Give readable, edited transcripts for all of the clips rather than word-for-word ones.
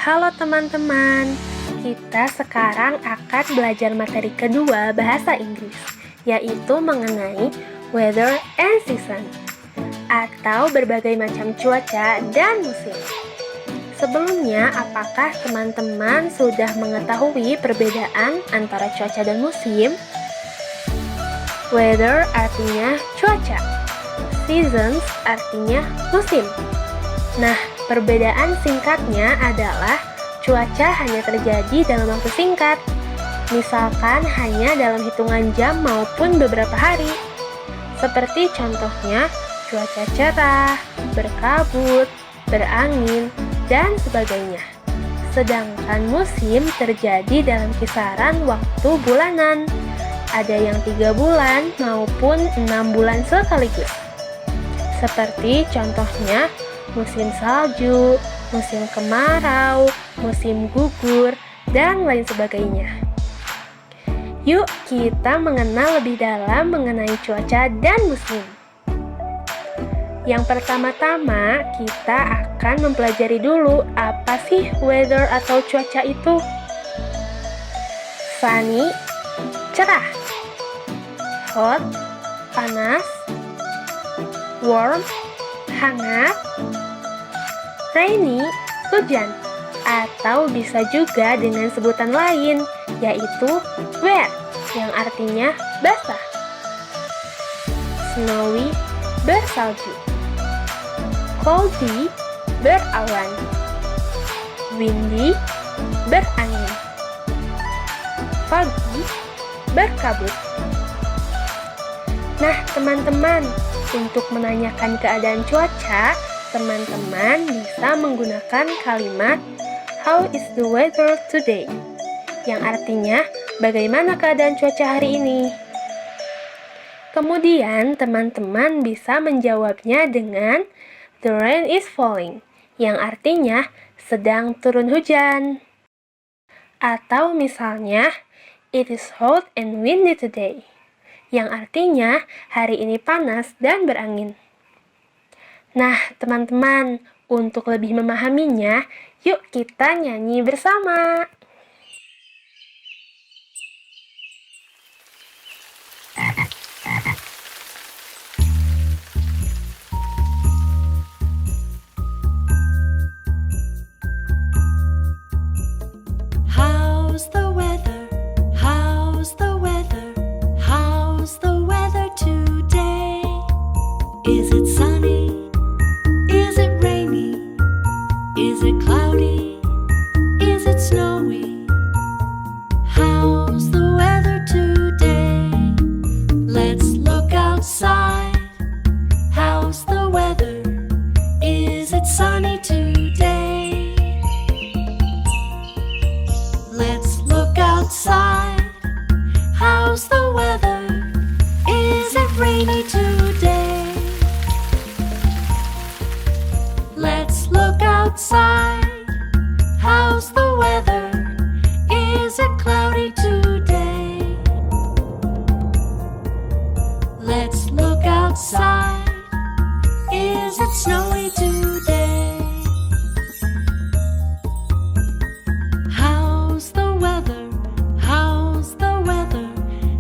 Halo teman-teman, kita sekarang akan belajar materi kedua bahasa Inggris, yaitu mengenai weather and season, atau berbagai macam cuaca dan musim. Sebelumnya, apakah teman-teman sudah mengetahui perbedaan antara cuaca dan musim? Weather artinya cuaca, seasons artinya musim. Nah, perbedaan singkatnya adalah cuaca hanya terjadi dalam waktu singkat, misalkan hanya dalam hitungan jam maupun beberapa hari. Seperti contohnya, cuaca cerah, berkabut, berangin, dan sebagainya. Sedangkan musim terjadi dalam kisaran waktu bulanan. Ada yang 3 bulan maupun 6 bulan sekaligus. Seperti contohnya, musim salju, musim kemarau, musim gugur, dan lain sebagainya. Yuk kita mengenal lebih dalam mengenai cuaca dan musim. Yang pertama-tama kita akan mempelajari dulu apa sih weather atau cuaca itu. Sunny, cerah. Hot, panas. Warm, hangat. Rainy, hujan, atau bisa juga dengan sebutan lain, yaitu wet, yang artinya basah. Snowy, bersalju. Cloudy, berawan. Windy, berangin. Foggy, berkabut. Nah, teman-teman, untuk menanyakan keadaan cuaca, teman-teman bisa menggunakan kalimat "How is the weather today?" yang artinya bagaimana keadaan cuaca hari ini. Kemudian teman-teman bisa menjawabnya dengan "The rain is falling" yang artinya sedang turun hujan. Atau misalnya "It is hot and windy today" yang artinya hari ini panas dan berangin. Nah, teman-teman, untuk lebih memahaminya, yuk kita nyanyi bersama. How's the weather? How's the weather? How's the weather today? Is it sunny? Is it rainy? Is it cloudy? Is it snowy? How's the weather today? Let's look outside. How's the weather? Is it sunny today? Let's look outside. How's the weather? Is it rainy today? Let's look outside. How's the weather? Is it cloudy today? Let's look outside. Is it snowy today? How's the weather? How's the weather?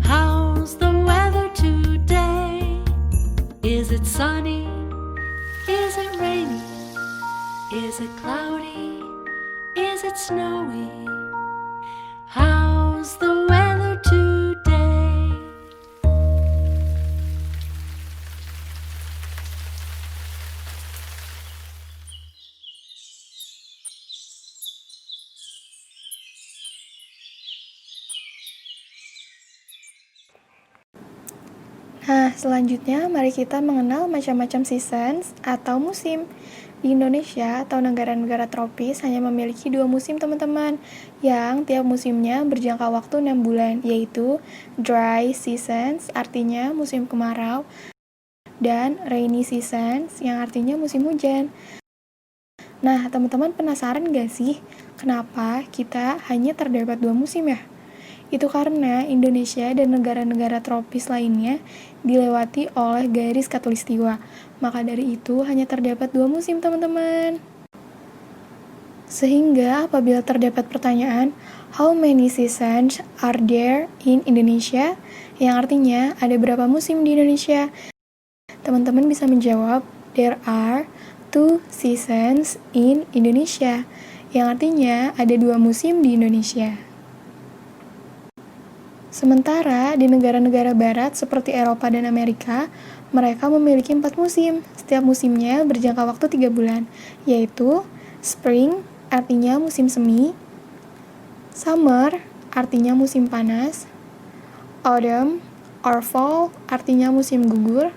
How's the weather today? Is it sunny? Is it rainy? Is it cloudy? Is it snowy? How's the weather today? Nah, selanjutnya mari kita mengenal macam-macam seasons atau musim. Di Indonesia atau negara-negara tropis hanya memiliki 2 musim teman-teman, yang tiap musimnya berjangka waktu 6 bulan, yaitu dry seasons, artinya musim kemarau, dan rainy seasons, yang artinya musim hujan. Nah, teman-teman penasaran gak sih, kenapa kita hanya terdapat 2 musim ya? Itu karena Indonesia dan negara-negara tropis lainnya dilewati oleh garis khatulistiwa. Maka dari itu hanya terdapat 2 musim, teman-teman. Sehingga apabila terdapat pertanyaan, how many seasons are there in Indonesia? Yang artinya, ada berapa musim di Indonesia? Teman-teman bisa menjawab, there are 2 seasons in Indonesia. Yang artinya, ada 2 musim di Indonesia. Sementara di negara-negara barat seperti Eropa dan Amerika, mereka memiliki 4 musim. Setiap musimnya berjangka waktu 3 bulan, yaitu spring, artinya musim semi, summer, artinya musim panas, autumn or fall, artinya musim gugur,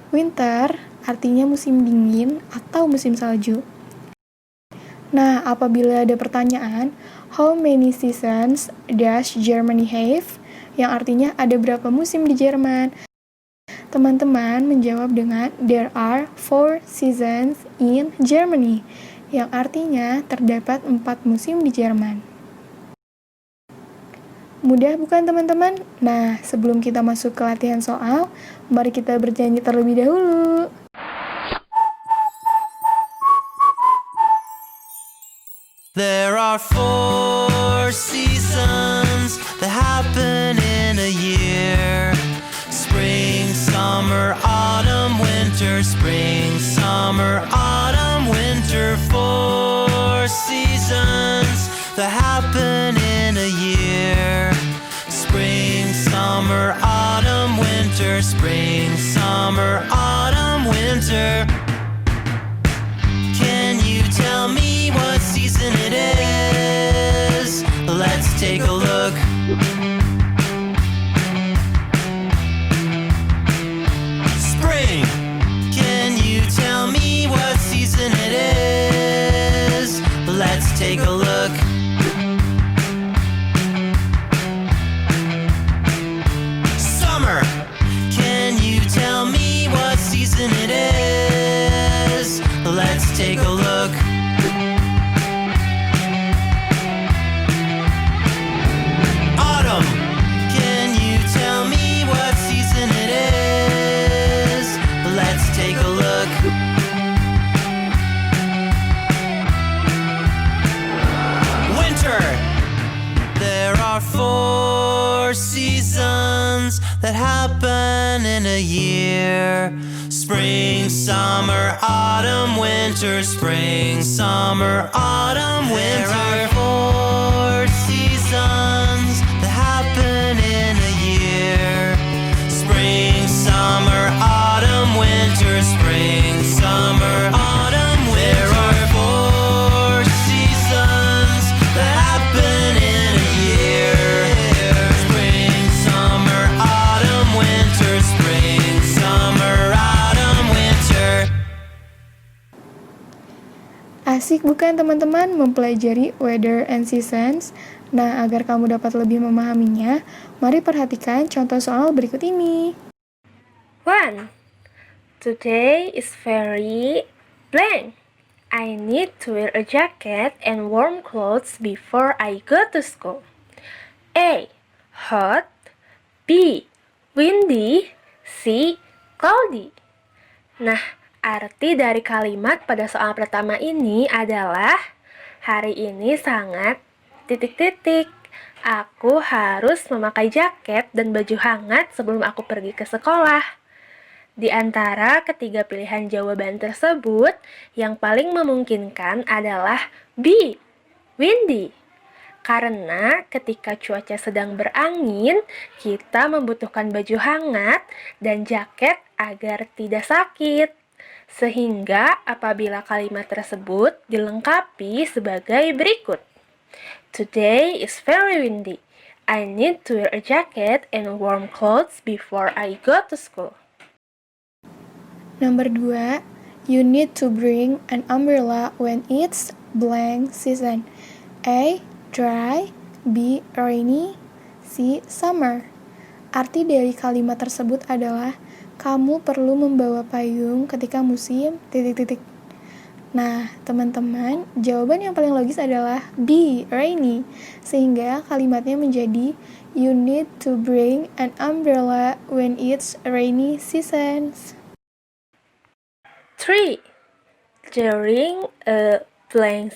winter, artinya musim dingin atau musim salju. Nah, apabila ada pertanyaan, how many seasons does Germany have? Yang artinya ada berapa musim di Jerman? Teman-teman menjawab dengan there are 4 seasons in Germany. Yang artinya terdapat 4 musim di Jerman. Mudah bukan teman-teman? Nah, sebelum kita masuk ke latihan soal, mari kita berjanji terlebih dahulu. There are 4 seasons that happen in a year. Spring, summer, autumn, winter. Spring, summer, autumn, winter. 4 seasons that happen in a year. Spring, summer, autumn, winter. Spring, summer, autumn, winter. Can you tell me what season it is? Let's take a look. Spring. Can you tell me what season it is? Let's take a look. Summer. Can you tell me what season it is? Let's take a look. Autumn. Can you tell me what season it is? Let's take a look. Winter. There are 4 seasons that happen in a year. Spring, summer, autumn, winter. Spring, summer, autumn, winter. There are 4 seasons that happen in a year. Spring, summer, autumn, winter. Spring, summer, autumn, winter. There are 4 seasons that happen in a year. Spring, summer, autumn, winter. Spring, summer, autumn, winter. Asik bukan teman-teman mempelajari weather and seasons? Nah, agar kamu dapat lebih memahaminya, mari perhatikan contoh soal berikut ini. 1. Today is very blank. I need to wear a jacket and warm clothes before I go to school. A. Hot. B. Windy. C. Cloudy. Nah, arti dari kalimat pada soal pertama ini adalah hari ini sangat ... Aku harus memakai jaket dan baju hangat sebelum aku pergi ke sekolah. Di antara ketiga pilihan jawaban tersebut, yang paling memungkinkan adalah B. Windy. Karena ketika cuaca sedang berangin, kita membutuhkan baju hangat dan jaket agar tidak sakit. Sehingga apabila kalimat tersebut dilengkapi sebagai berikut. Today is very windy. I need to wear a jacket and warm clothes before I go to school. Nomor 2, you need to bring an umbrella when it's blank season. A. Dry. B. Rainy. C. Summer. Arti dari kalimat tersebut adalah kamu perlu membawa payung ketika musim ... Nah, teman-teman, jawaban yang paling logis adalah B. Rainy. Sehingga kalimatnya menjadi you need to bring an umbrella when it's rainy seasons. 3. During a blank